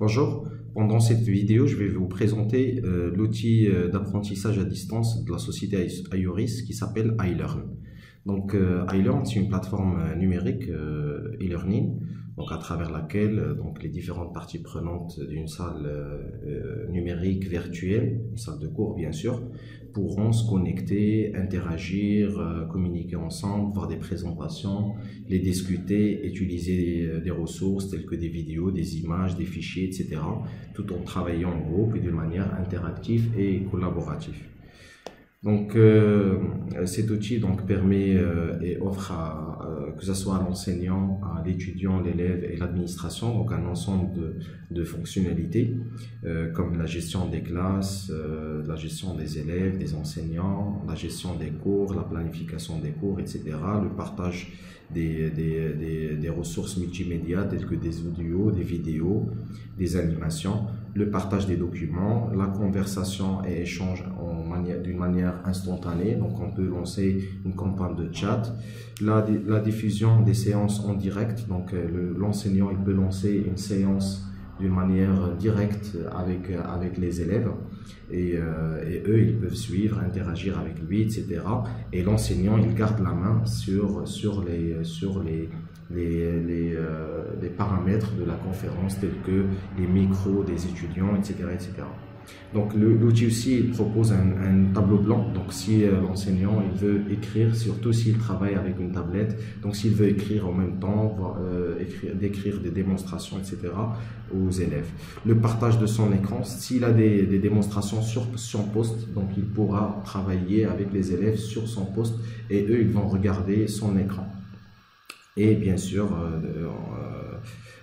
Bonjour, pendant cette vidéo, je vais vous présenter l'outil d'apprentissage à distance de la société Aioris qui s'appelle iLearn. Donc iLearn, c'est une plateforme numérique e-learning, donc à travers laquelle les différentes parties prenantes d'une salle numérique virtuelle, une salle de cours bien sûr, pourront se connecter, interagir, communiquer ensemble, voir des présentations, les discuter, utiliser des ressources telles que des vidéos, des images, des fichiers, etc. tout en travaillant en groupe et d'une manière interactive et collaborative. Donc, cet outil permet et offre que ce soit à l'enseignant, à l'étudiant, l'élève et l'administration, donc un ensemble de fonctionnalités comme la gestion des classes, la gestion des élèves, des enseignants, la gestion des cours, la planification des cours, etc. Le partage des ressources multimédia telles que des audios, des vidéos, des animations, le partage des documents, la conversation et échange d'une manière instantanée, donc on peut lancer une campagne de chat, la diffusion des séances en direct, donc l'enseignant il peut lancer une séance d'une manière directe avec les élèves et eux ils peuvent suivre, interagir avec lui, etc. Et l'enseignant il garde la main sur les paramètres de la conférence tels que les micros des étudiants, etc. etc. Donc l'outil aussi il propose un tableau blanc, donc si l'enseignant il veut écrire, surtout s'il travaille avec une tablette, donc s'il veut écrire en même temps, décrire des démonstrations, etc. aux élèves. Le partage de son écran, s'il a des démonstrations sur son poste, donc il pourra travailler avec les élèves sur son poste et eux ils vont regarder son écran. Et bien sûr,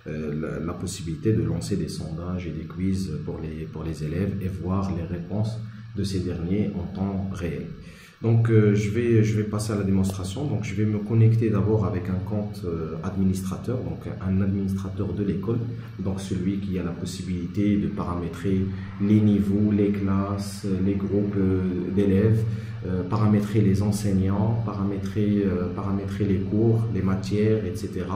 la possibilité de lancer des sondages et des quiz pour les élèves et voir les réponses de ces derniers en temps réel. Donc, je vais passer à la démonstration. Donc, je vais me connecter d'abord avec un compte administrateur, donc un administrateur de l'école, donc celui qui a la possibilité de paramétrer les niveaux, les classes, les groupes d'élèves, paramétrer les enseignants, paramétrer les cours, les matières, etc.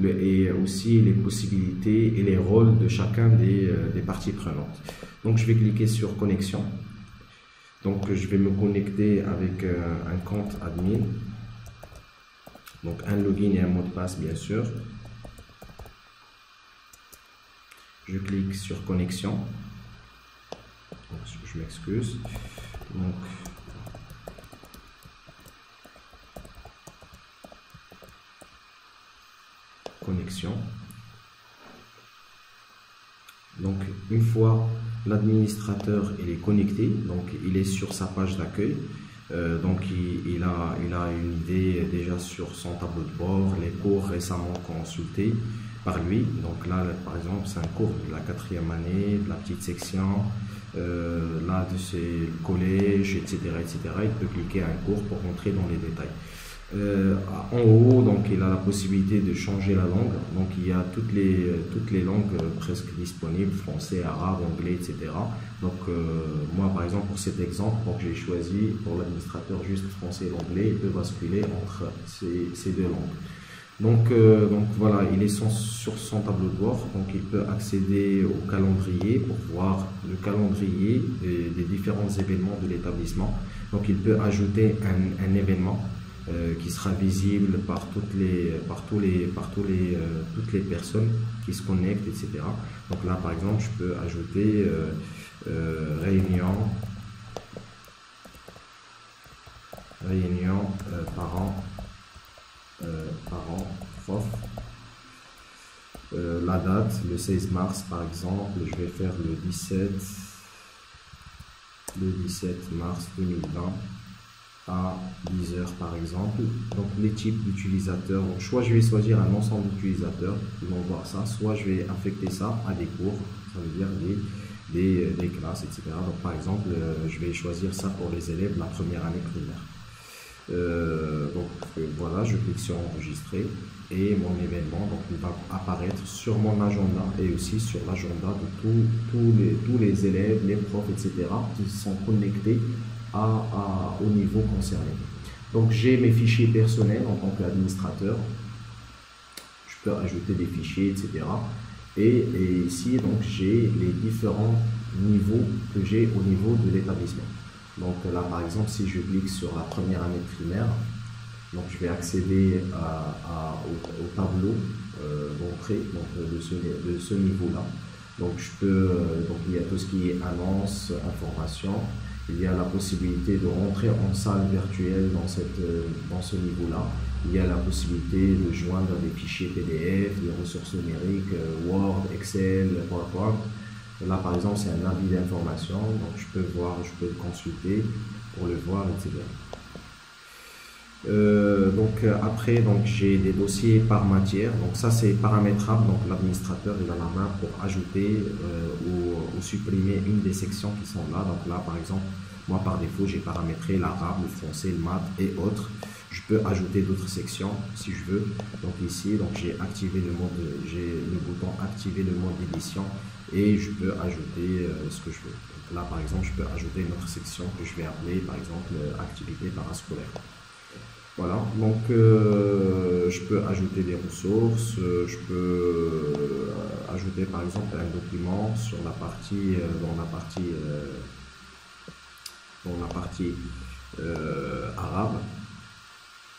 Et aussi les possibilités et les rôles de chacun des parties prenantes. Donc je vais cliquer sur connexion. Donc je vais me connecter avec un compte admin. Donc un login et un mot de passe bien sûr. Je clique sur connexion. Donc, je m'excuse. Donc connexion. Donc une fois l'administrateur il est connecté, donc il est sur sa page d'accueil, donc il a une idée déjà sur son tableau de bord, les cours récemment consultés par lui. Donc là par exemple c'est un cours de la 4e année, de la petite section, là de ses collèges, etc., etc. Il peut cliquer à un cours pour rentrer dans les détails. En haut, donc il a la possibilité de changer la langue, donc il y a toutes les langues presque disponibles, français, arabe, anglais, etc. Donc moi par exemple pour cet exemple, j'ai choisi pour l'administrateur juste français et l'anglais, il peut basculer entre ces deux langues. Donc voilà, il est sur son tableau de bord, donc il peut accéder au calendrier pour voir le calendrier des différents événements de l'établissement. Donc il peut ajouter un événement qui sera visible par toutes les personnes qui se connectent, etc. Donc là par exemple je peux ajouter réunion parents prof, la date le 16 mars par exemple, je vais faire le 17 mars 2020 à 10 heures par exemple. Donc les types d'utilisateurs, soit je vais choisir un ensemble d'utilisateurs qui vont voir ça, soit je vais affecter ça à des cours, ça veut dire des classes, etc. Donc par exemple je vais choisir ça pour les élèves de la 1re année primaire. Voilà, je clique sur enregistrer et mon événement il va apparaître sur mon agenda et aussi sur l'agenda de tous les élèves, les profs, etc. qui sont connectés au niveau concerné. Donc j'ai mes fichiers personnels en tant qu'administrateur, je peux ajouter des fichiers, etc. Et ici, donc, j'ai les différents niveaux que j'ai au niveau de l'établissement. Donc là, par exemple, si je clique sur la première année primaire, donc je vais accéder au tableau d'entrée de ce niveau-là. Donc donc il y a tout ce qui est annonce, information. Il y a la possibilité de rentrer en salle virtuelle dans ce niveau-là. Il y a la possibilité de joindre des fichiers PDF, des ressources numériques, Word, Excel, PowerPoint. Là, par exemple, c'est un avis d'information, donc je peux le consulter pour le voir, etc. Après, j'ai des dossiers par matière, donc ça c'est paramétrable, donc l'administrateur il a la main pour ajouter ou supprimer une des sections qui sont là. Donc là, par exemple, moi par défaut j'ai paramétré l'arabe, le français, le maths et autres. Je peux ajouter d'autres sections si je veux. Donc ici, j'ai le bouton activer le mode d'édition et je peux ajouter ce que je veux. Donc là, par exemple, je peux ajouter une autre section que je vais appeler, par exemple, activité parascolaire. Voilà, donc je peux ajouter des ressources, je peux ajouter par exemple un document sur dans la partie arabe.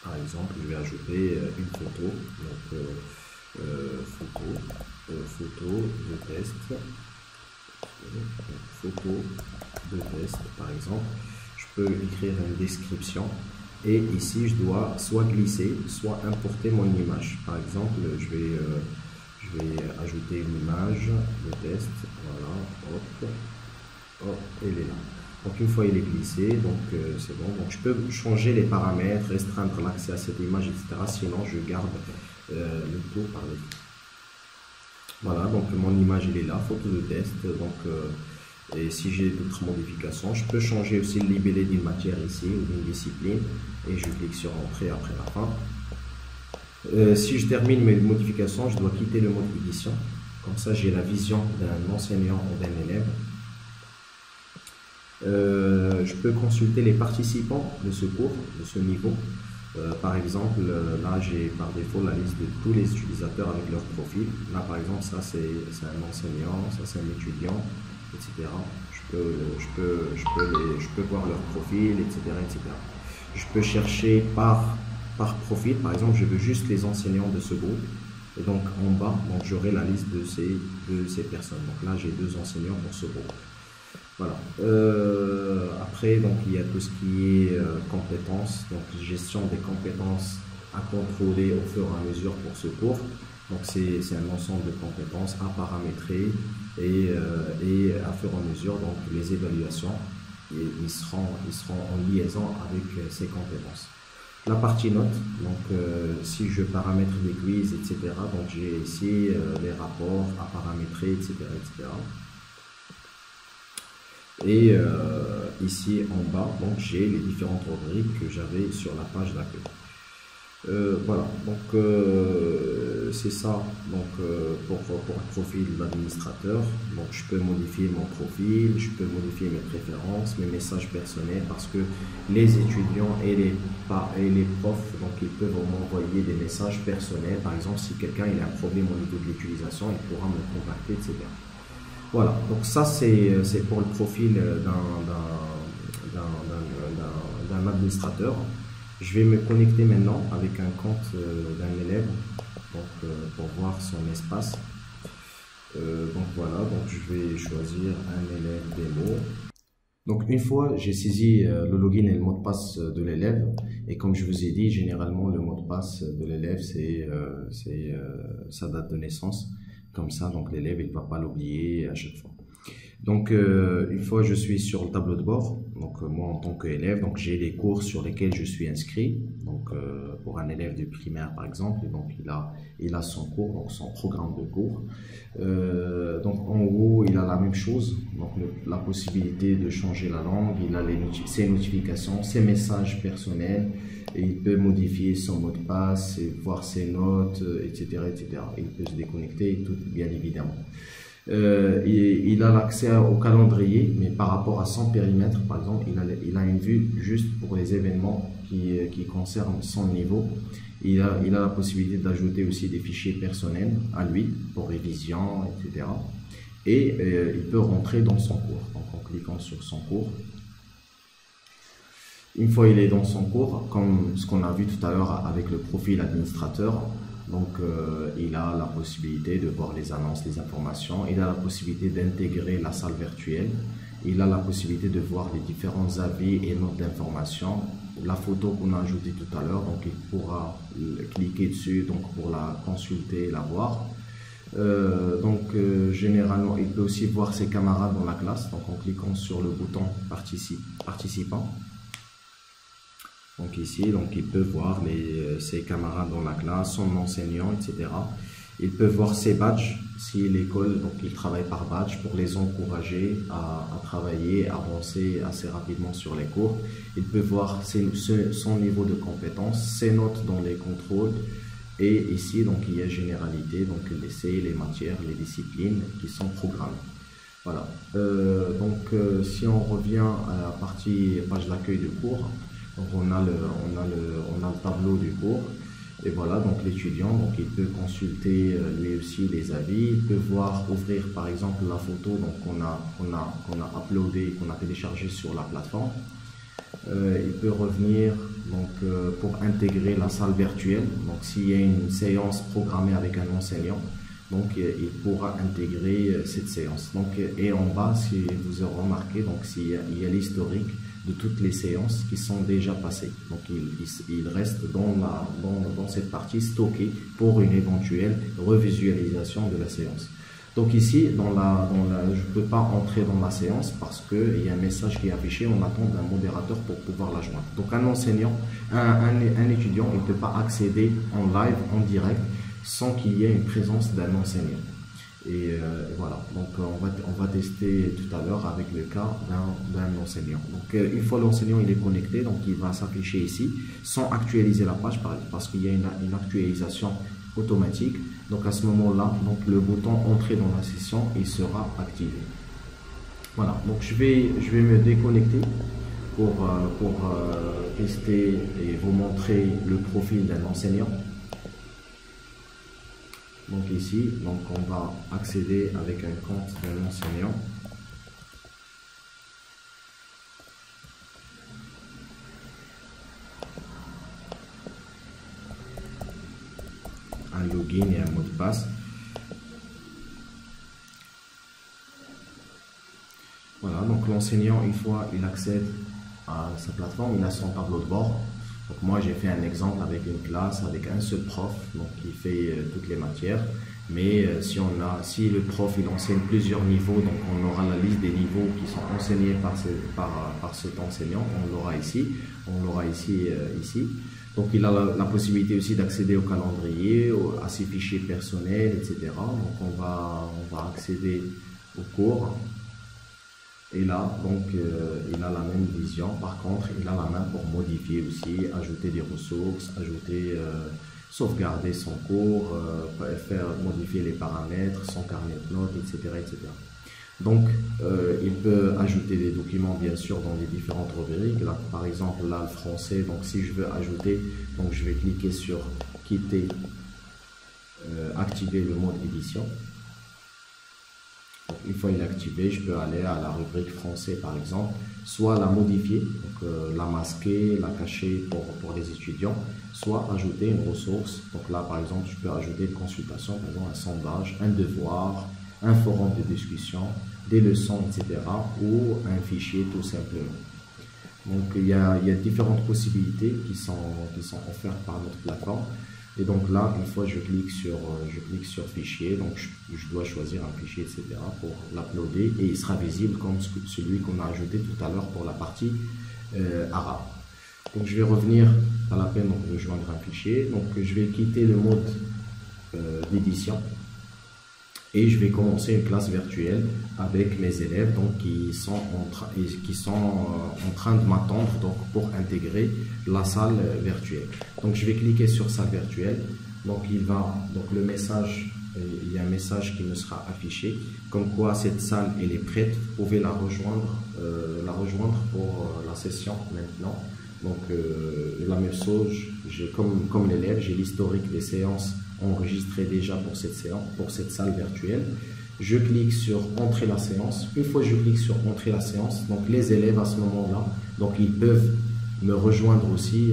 Par exemple, je vais ajouter une photo, donc photo de test, par exemple. Je peux écrire une description et ici je dois soit glisser, soit importer mon image. Par exemple, je vais ajouter une image de test, voilà, hop, elle est là. Donc une fois il est glissé, donc c'est bon. Donc je peux changer les paramètres, restreindre l'accès à cette image, etc. Sinon je garde le tout par défaut. Voilà, donc mon image elle est là, photo de test. Donc et si j'ai d'autres modifications, je peux changer aussi le libellé d'une matière ici ou d'une discipline et je clique sur entrée après la fin. Si je termine mes modifications, je dois quitter le mode édition. Comme ça j'ai la vision d'un enseignant ou d'un élève. Je peux consulter les participants de ce cours, de ce niveau. Par exemple, là j'ai par défaut la liste de tous les utilisateurs avec leur profil. Là par exemple, ça c'est un enseignant, ça c'est un étudiant, etc. Je peux voir leur profil, etc., etc. Je peux chercher par profil. Par exemple, je veux juste les enseignants de ce groupe. Et donc en bas, j'aurai la liste de ces personnes. Donc là j'ai 2 enseignants pour ce groupe. Voilà. Après, il y a tout ce qui est compétences, donc gestion des compétences à contrôler au fur et à mesure pour ce cours. Donc c'est un ensemble de compétences à paramétrer et à fur et à mesure, donc les évaluations, ils seront en liaison avec ces compétences. La partie notes, donc si je paramètre des quiz, etc. Donc j'ai ici les rapports à paramétrer, etc., etc. Et ici en bas, donc j'ai les différentes rubriques que j'avais sur la page d'accueil. Voilà, donc c'est ça donc pour le profil d'administrateur. Donc je peux modifier mon profil, je peux modifier mes préférences, mes messages personnels, parce que les étudiants et les profs, donc ils peuvent m'envoyer des messages personnels. Par exemple, si quelqu'un il a un problème au niveau de l'utilisation, il pourra me contacter, etc. Voilà, donc ça c'est pour le profil d'un administrateur. Je vais me connecter maintenant avec un compte d'un élève, donc pour voir son espace. Donc voilà, donc je vais choisir un élève démo. Donc une fois j'ai saisi le login et le mot de passe de l'élève, et comme je vous ai dit, généralement le mot de passe de l'élève c'est sa date de naissance. Comme ça, donc l'élève il ne va pas l'oublier à chaque fois. Donc une fois je suis sur le tableau de bord, donc moi en tant qu'élève, donc j'ai les cours sur lesquels je suis inscrit. Donc pour un élève de primaire par exemple, donc il a son cours, donc son programme de cours. Donc en haut il a la même chose, donc la possibilité de changer la langue, il a ses notifications, ses messages personnels, et il peut modifier son mot de passe, et voir ses notes, etc., etc. Il peut se déconnecter, tout bien évidemment. Il a l'accès au calendrier, mais par rapport à son périmètre, par exemple, il a une vue juste pour les événements qui concernent son niveau. Il a la possibilité d'ajouter aussi des fichiers personnels à lui pour révision, etc. Et il peut rentrer dans son cours. Donc en cliquant sur son cours, une fois il est dans son cours, comme ce qu'on a vu tout à l'heure avec le profil administrateur, donc il a la possibilité de voir les annonces, les informations, il a la possibilité d'intégrer la salle virtuelle, il a la possibilité de voir les différents avis et notes d'information, la photo qu'on a ajoutée tout à l'heure, donc il pourra cliquer dessus donc pour la consulter, la voir. Généralement il peut aussi voir ses camarades dans la classe, donc en cliquant sur le bouton participant. Donc ici, donc il peut voir ses camarades dans la classe, son enseignant, etc. Il peut voir ses badges, si l'école, donc il travaille par badge pour les encourager à travailler, avancer assez rapidement sur les cours. Il peut voir son niveau de compétence, ses notes dans les contrôles. Et ici, donc il y a généralité, donc l'essai, les matières, les disciplines qui sont programmées. Voilà. Si on revient à la partie page d'accueil du cours, donc on a le tableau du cours et voilà, donc l'étudiant, donc il peut consulter lui aussi les avis, il peut voir, ouvrir par exemple la photo donc qu'on a uploadé, qu'on a téléchargé sur la plateforme. Il peut revenir donc pour intégrer la salle virtuelle, donc s'il y a une séance programmée avec un enseignant, donc il pourra intégrer cette séance. Donc, et en bas, si vous avez remarqué, donc il y a l'historique de toutes les séances qui sont déjà passées. Donc il reste dans cette partie stockée pour une éventuelle revisualisation de la séance. Donc ici, je ne peux pas entrer dans la séance parce qu'il y a un message qui est affiché, on attend d'un modérateur pour pouvoir la joindre. Donc un enseignant, un étudiant, il ne peut pas accéder en live, en direct, sans qu'il y ait une présence d'un enseignant. Et voilà, donc on va tester tout à l'heure avec le cas d'un enseignant. Donc une fois l'enseignant il est connecté, donc il va s'afficher ici sans actualiser la page parce qu'il y a une actualisation automatique. Donc à ce moment-là, donc le bouton entrer dans la session il sera activé. Voilà, donc je vais me déconnecter pour tester et vous montrer le profil d'un enseignant. Donc ici, donc on va accéder avec un compte d'un enseignant. Un login et un mot de passe. Voilà, donc l'enseignant, une fois il accède à sa plateforme, il a son tableau de bord. Donc moi j'ai fait un exemple avec une classe, avec un seul prof, donc qui fait toutes les matières. Mais si le prof il enseigne plusieurs niveaux, donc on aura la liste des niveaux qui sont enseignés par cet enseignant, on l'aura ici, ici. Donc il a la possibilité aussi d'accéder au calendrier, à ses fichiers personnels, etc. Donc on va accéder au cours. Et là, donc, il a la même vision. Par contre, il a la main pour modifier aussi, ajouter des ressources, sauvegarder son cours, modifier les paramètres, son carnet de notes, etc. etc. Donc, il peut ajouter des documents, bien sûr, dans les différentes rubriques. Là, par exemple, là, le français. Donc, si je veux ajouter, donc, je vais cliquer sur quitter, activer le mode édition. Donc, une fois il est activé, je peux aller à la rubrique français par exemple, soit la modifier, donc la masquer, la cacher pour les étudiants, soit ajouter une ressource. Donc là par exemple, je peux ajouter une consultation, par exemple un sondage, un devoir, un forum de discussion, des leçons, etc. ou un fichier tout simplement. Donc il y a différentes possibilités qui sont offertes par notre plateforme. Et donc là, une fois je clique sur fichier, donc je dois choisir un fichier, etc. pour l'uploader et il sera visible comme celui qu'on a ajouté tout à l'heure pour la partie arabe. Donc je vais revenir à la peine de joindre un fichier. Donc je vais quitter le mode d'édition et je vais commencer une classe virtuelle avec mes élèves donc, qui sont en train de m'attendre pour intégrer la salle virtuelle. Donc je vais cliquer sur salle virtuelle. Donc il y a un message qui me sera affiché comme quoi cette salle elle est prête. Vous pouvez la rejoindre pour la session maintenant. Donc la même chose, comme l'élève, j'ai l'historique des séances enregistrées déjà pour cette séance, pour cette salle virtuelle. Je clique sur entrer la séance. Une fois que je clique sur entrer la séance, donc les élèves à ce moment-là, donc ils peuvent me rejoindre aussi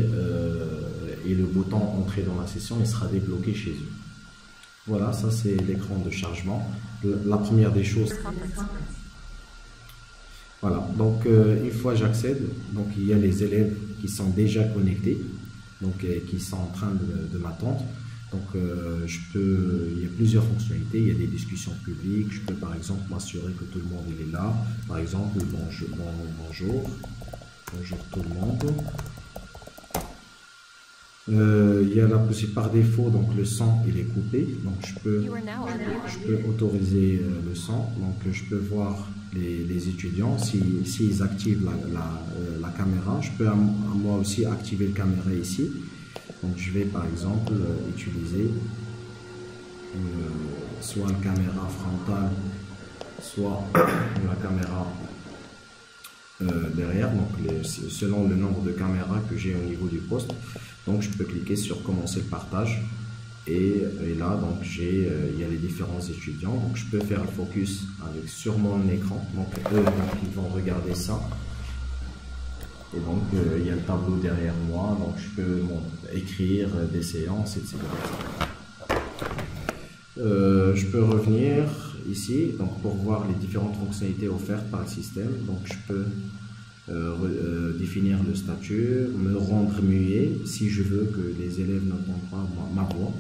et le bouton entrer dans la session, il sera débloqué chez eux. Voilà, ça c'est l'écran de chargement. La première des choses. Voilà, donc une fois j'accède, donc il y a les élèves qui sont déjà connectés, donc qui sont en train de m'attendre. Donc il y a plusieurs fonctionnalités, il y a des discussions publiques, je peux par exemple m'assurer que tout le monde il est là. Par exemple, bonjour tout le monde. Il y a la possibilité par défaut, donc le son il est coupé, donc je peux autoriser le son, donc je peux voir les étudiants s'ils activent la caméra. Je peux moi aussi activer la caméra ici, donc je vais par exemple utiliser soit la caméra frontale, soit la caméra derrière, donc selon le nombre de caméras que j'ai au niveau du poste. Donc je peux cliquer sur commencer le partage et là donc il y a les différents étudiants, donc je peux faire le focus sur mon écran, donc eux ils vont regarder ça et donc il y a le tableau derrière moi, donc je peux écrire des séances, etc. Je peux revenir ici donc pour voir les différentes fonctionnalités offertes par le système. Donc je peux définir le statut, me rendre muet si je veux que les élèves n'entendent pas ma voix.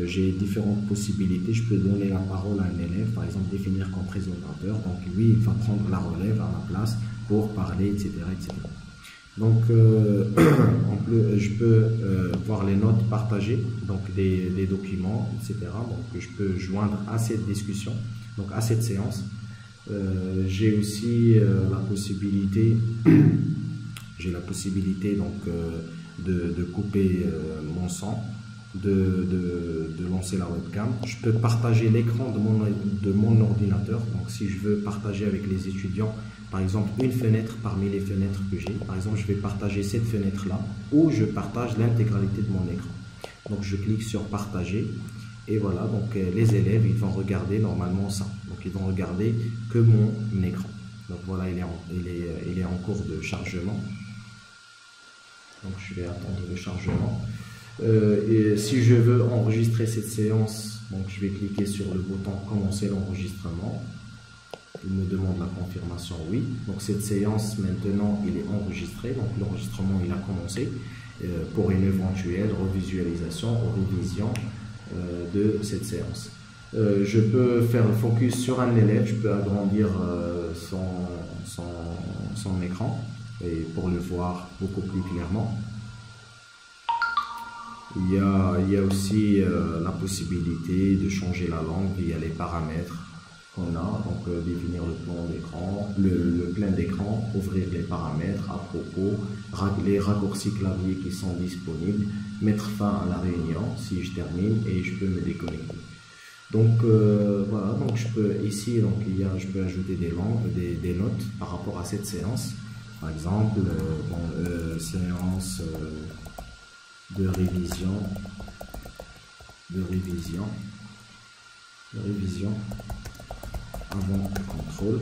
J'ai différentes possibilités. Je peux donner la parole à un élève, par exemple définir comme présentateur, donc lui il va prendre la relève à ma place pour parler, etc. etc. Donc je peux voir les notes partagées, donc des documents, etc. Donc je peux joindre à cette discussion, donc à cette séance. J'ai aussi la possibilité, donc de couper mon son, de lancer la webcam. Je peux partager l'écran de mon ordinateur, donc si je veux partager avec les étudiants par exemple une fenêtre parmi les fenêtres que j'ai, par exemple je vais partager cette fenêtre là ou je partage l'intégralité de mon écran. Donc je clique sur partager et voilà, donc les élèves ils vont regarder normalement ça, donc ils vont regarder que mon écran. Donc voilà, il est en cours de chargement, donc je vais attendre le chargement. Et si je veux enregistrer cette séance, donc je vais cliquer sur le bouton commencer l'enregistrement. Il me demande la confirmation oui. Donc cette séance maintenant il est enregistré, donc l'enregistrement il a commencé pour une éventuelle revisualisation ou révision de cette séance. Je peux faire le focus sur un élève, je peux agrandir son écran et pour le voir beaucoup plus clairement. Il y a aussi la possibilité de changer la langue via les paramètres qu'on a, donc définir le plan d'écran, le plein d'écran, ouvrir les paramètres à propos, les raccourcis clavier qui sont disponibles, mettre fin à la réunion si je termine et je peux me déconnecter. Donc voilà, donc je peux ici donc je peux ajouter des notes par rapport à cette séance, par exemple séance de révision avant contrôle,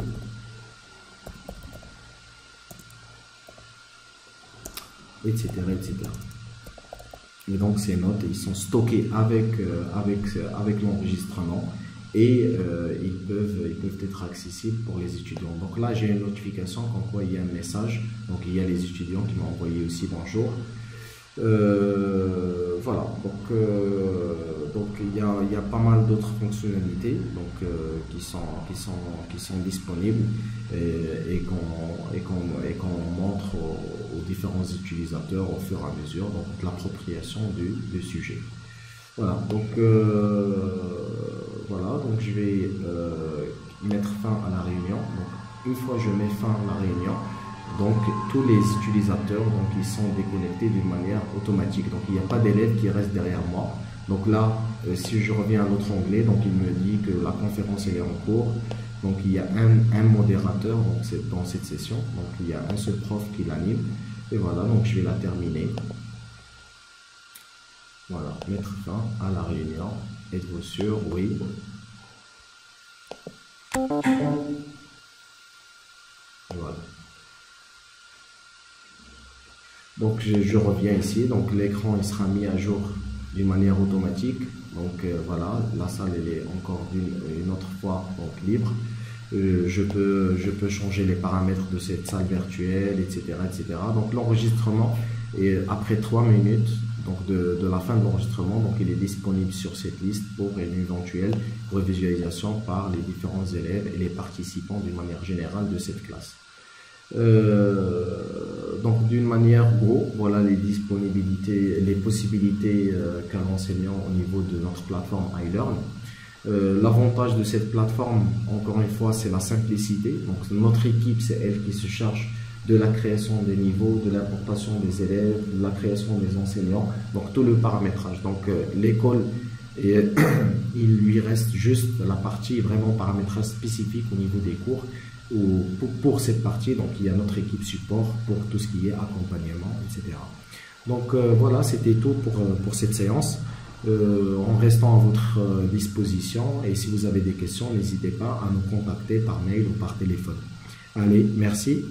etc., etc. Et donc ces notes ils sont stockés avec l'enregistrement et ils peuvent être accessibles pour les étudiants. Donc là j'ai une notification comme quoi il y a un message, donc il y a les étudiants qui m'ont envoyé aussi bonjour. Voilà, donc il y a pas mal d'autres fonctionnalités donc qui sont disponibles et qu'on montre aux différents utilisateurs au fur et à mesure, donc l'appropriation du sujet. Voilà, donc je vais mettre fin à la réunion. Donc une fois je mets fin à la réunion, donc tous les utilisateurs donc ils sont déconnectés d'une manière automatique, donc il n'y a pas d'élève qui reste derrière moi. Donc là si je reviens à l'autre onglet, donc il me dit que la conférence est en cours, donc il y a un modérateur donc dans cette session, donc il y a un seul prof qui l'anime. Et voilà, donc je vais la terminer. Voilà, mettre fin à la réunion. Êtes-vous sûr? Oui. Voilà. Donc je reviens ici, donc l'écran il sera mis à jour d'une manière automatique. Donc voilà, la salle elle est encore une autre fois donc libre. Je peux changer les paramètres de cette salle virtuelle, etc., etc. Donc l'enregistrement est après 3 minutes donc de la fin de l'enregistrement, donc il est disponible sur cette liste pour une éventuelle revisualisation par les différents élèves et les participants d'une manière générale de cette classe. Donc d'une manière gros, voilà les disponibilités, les possibilités qu'a l'enseignant au niveau de notre plateforme iLearn. L'avantage de cette plateforme, encore une fois, c'est la simplicité. Donc notre équipe, c'est elle qui se charge de la création des niveaux, de l'importation des élèves, de la création des enseignants, donc tout le paramétrage. Donc l'école, il lui reste juste la partie vraiment paramétrage spécifique au niveau des cours. Pour cette partie, donc il y a notre équipe support pour tout ce qui est accompagnement, etc. Donc voilà, c'était tout pour cette séance. En restant à votre disposition, et si vous avez des questions, n'hésitez pas à nous contacter par mail ou par téléphone. Allez, merci.